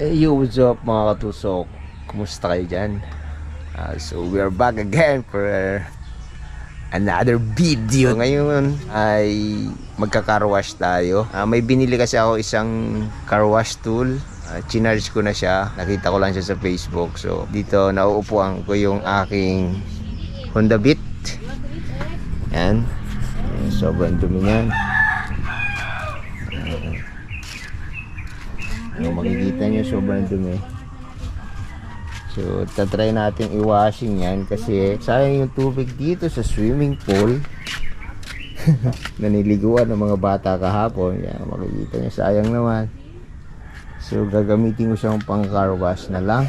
Yo, what's up mga katusok? Kumusta kayo dyan? So we are back again for another video. Ngayon ay magka-carwash tayo. May binili kasi ako isang carwash tool. Chinarge ko na siya. Nakita ko lang siya sa Facebook. So dito nauupuan ko yung aking Honda Beat. Yan. Sobrang dumi niyan. Makikita nyo sobrang dumi. So tatry natin i-washing yan kasi sayang yung tubig dito sa swimming pool. Naniliguan ng mga bata kahapon. Yan, makikita nyo sayang naman. So gagamitin ko siyang pang car wash na lang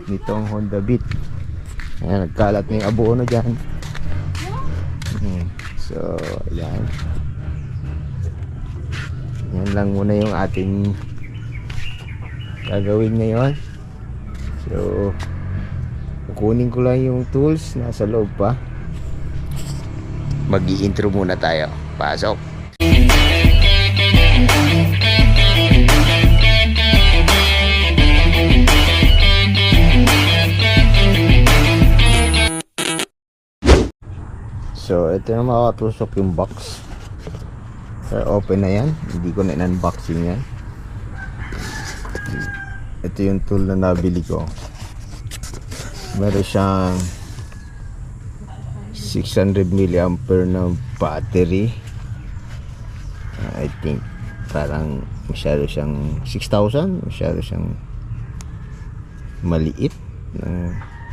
nitong Honda Beat. Yan, nagkalat na yung abono dyan. So yan. Yan lang muna yung ating gagawin ngayon. So kukunin ko lang yung tools, nasa loob pa. Mag-i-intro muna tayo. Pasok. So ito na, makatusok yung box. So open na yan. Hindi ko na in-unboxing yan. Ito yung tool na nabili ko. Meron siyang 600 mAh na battery. I think parang masyado siyang 6,000. Masyado siyang maliit.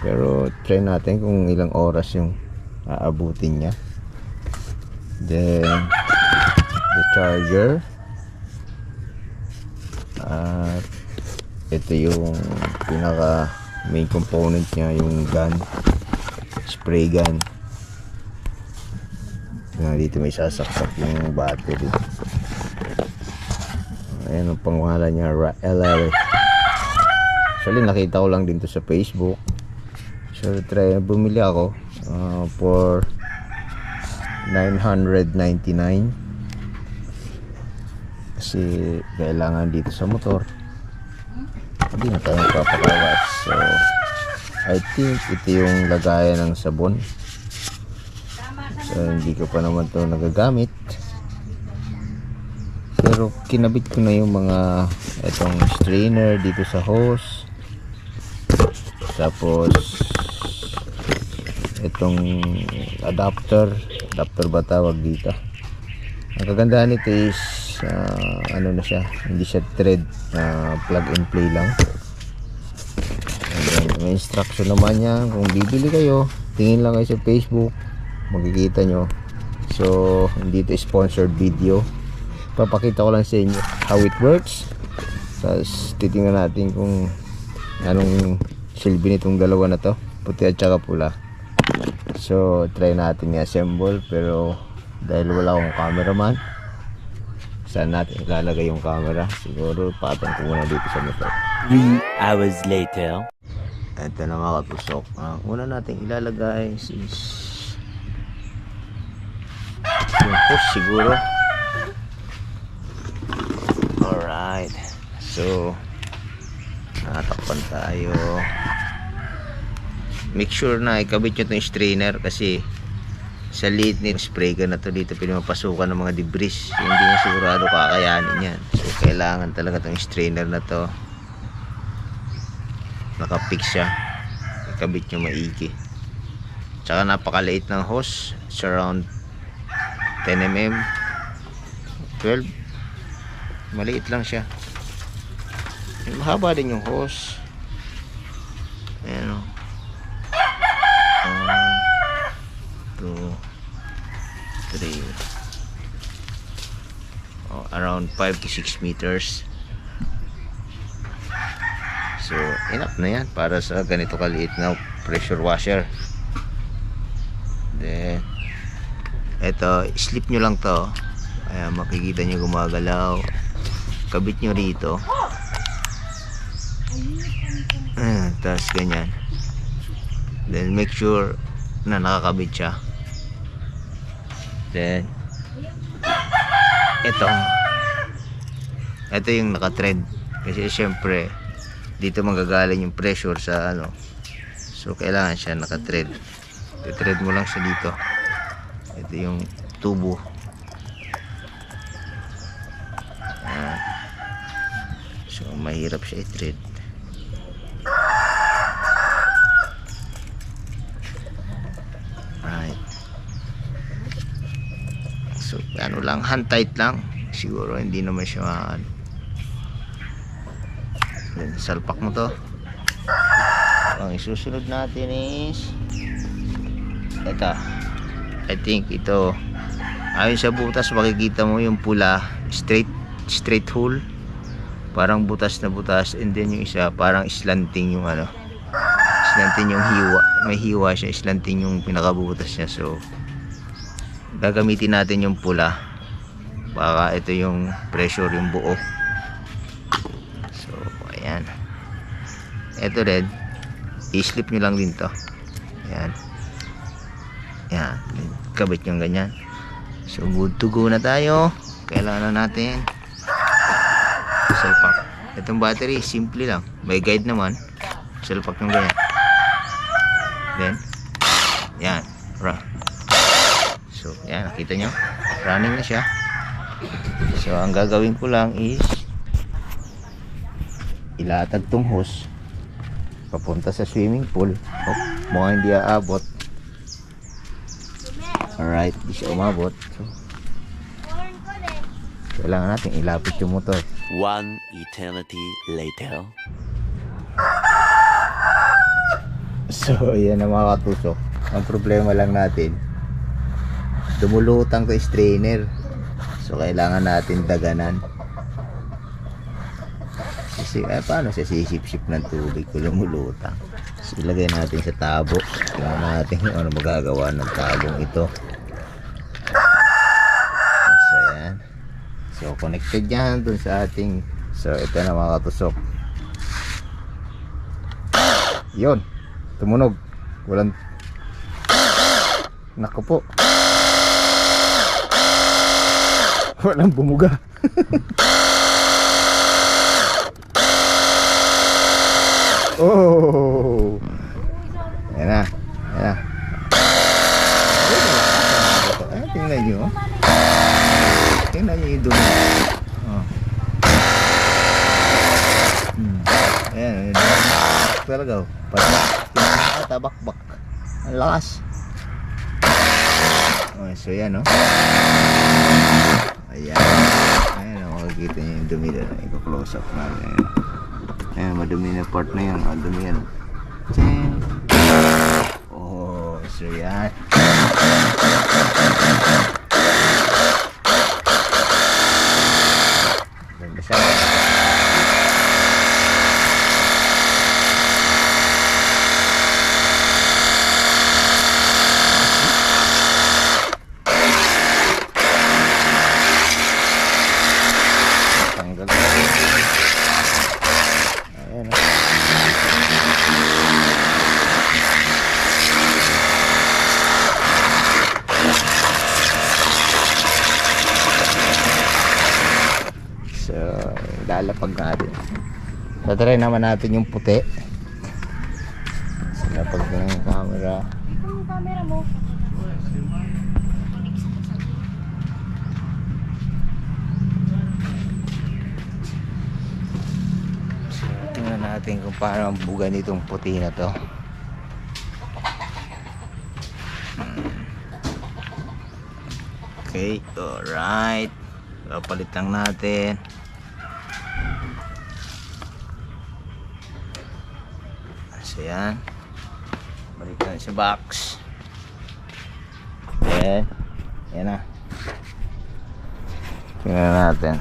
Pero try natin kung ilang oras yung aabutin niya. Then the charger. Ito yung pinaka main component niya, yung gun, spray gun. Dito may sasaksak yung battery. Ayan ang pangalan niya, LL. Actually nakita ko lang din to sa Facebook. So bumili ako for $999 kasi kailangan dito sa motor. Hindi na tayo magpapakawas. So I think ito yung lagayan ng sabon. So hindi ko pa naman ito nagagamit, pero kinabit ko na yung mga itong strainer dito sa hose. Tapos itong adapter ba tawag dito. Ang kagandahan nito is ano na siya, hindi siya thread, plug and play lang. And then, may instruction naman yan. Kung bibili kayo, tingin lang kayo sa Facebook, makikita nyo. So hindi ito sponsored video, papakita ko lang sa inyo how it works. Tapos titingnan natin kung anong silbi nitong dalawa na to, puti at saka pula. So try natin i-assemble, pero dahil wala akong cameraman, saan natin ilalagay yung camera? Siguro patong ko muna dito sa motor. 3 hours later. Ito na mga katusok. Una natin ilalagay is yung hose siguro. Alright. So nakatakpan tayo. Make sure na ikabit nyo itong strainer kasi sa liit ni spray gun na to, dito pinapasukan ng mga debris. Hindi na sigurado kakayanin yan. So kailangan talaga itong strainer na to nakapix siya, ikabit nyo maigi. Tsaka napakaliit ng hose. It's around 10 mm 12. Maliit lang siya. Mahaba din yung hose. Ayan o, 1, 2, 3, around 5 to 6 meters. So enough na yan para sa ganito kaliit na pressure washer. Then eto, slip nyo lang to. Ayan, makikita nyo gumagalaw. Kabit nyo rito. Tapos ganyan. Then make sure na nakakabit siya. Then ito yung naka-thread kasi syempre dito manggagaling yung pressure sa ano. So kailangan siya naka-thread. I-thread mo lang siya dito. Ito yung tubo. Ayan. So mahirap siya i-thread. Right. So ano lang, hand tight lang. Siguro hindi naman siya salpak mo to. Ang isusunod natin is ito. I think ito, ayon sa butas makikita mo yung pula, straight hole, parang butas na butas, and then yung isa parang slanting yung ano, slanting yung hiwa, may hiwa siya, slanting yung pinakabutas niya. So gagamitin natin yung pula, baka ito yung pressure yung buo. So ayan, ito rin i-slip nyo lang din to. Ayan. Yan. Kabit yung ganyan. So good to go na tayo. Kailangan na natin salpak. Itong battery, simple lang. May guide naman. Salpak yung ganyan. Then, yan. So, yan. Nakita nyo? Running na siya. So, ang gagawin ko lang is ilatag tong hose papunta sa swimming pool. Mukhang hindi aabot. Alright, di siya umabot. So, kailangan natin ilapit yung motor. One eternity later. So, yan ang mga katusok. Ang problema lang natin, dumulutang to strainer. So, kailangan natin daganan. Kasi, paano siya sisip-sip ng tubig kung lumulutang? So, ilagay natin sa tabo. Tingnan natin kung ano magagawa ng tabong ito. So, ayan. So, connected yan dun sa ating... So, ito na mga katusok. Yun. Tumunog. Walang... Naku po. Walang bumuga. Oh. Ayan na. Ayan na. Tingnan nyo. Tingnan nyo yung dumi. Oh. Ayan. Talaga. Tabak-bak. Ang lakas. Oh, so yan, no? Ayan. Ayan, makikita nyo yung dumi na. Iko-close up natin. Ayan, madumi na part na yan. Madumi yan. Oh, so yan. Ganda siya. Tanggal. Ayan. So, lalapag natin. So, try naman natin yung puti. So, lapag na yung camera. Ito yung camera mo. So, tingnan natin kung paano ang buga nitong puti na to. Okay, alright. Papalit lang natin. So yan, balik natin sa box. Then, yan na. Tingnan natin.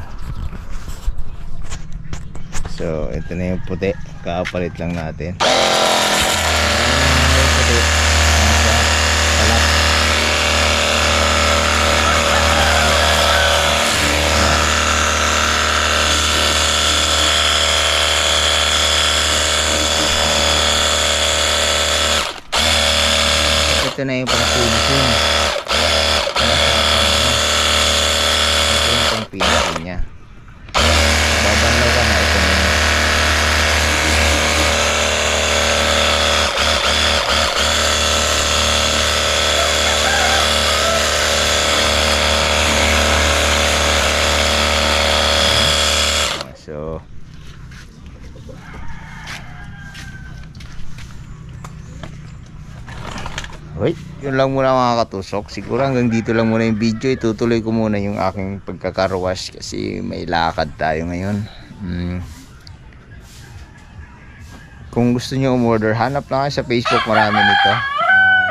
So ito na yung puti, kakapalit lang natin. Puti. Palat. Ito na yung pang-finishing. Ito yung pang-finishing niya. Babalaw ka na ito na. Wait, yun lang muna mga katusok. Siguro hanggang dito lang muna yung video. Itutuloy ko muna yung aking pagkakarwash kasi may lakad tayo ngayon. Kung gusto nyo umorder, hanap lang kayo sa Facebook, marami nito.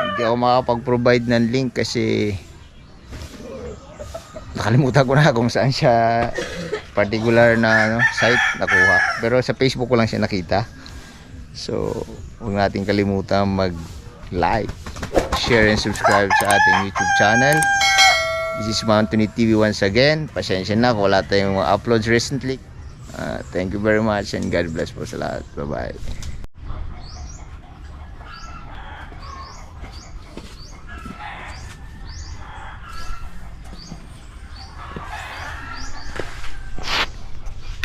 Hindi ako makapag-provide ng link kasi nakalimutan ko na kung saan siya particular na site nakuha. Pero sa Facebook ko lang siya nakita. So, huwag natin kalimutan mag-like, share, and subscribe sa ating YouTube channel. This is Mountain TV once again. Pasensya na kung wala tayong mga uploads recently. Thank you very much and God bless po sa lahat. Bye-bye.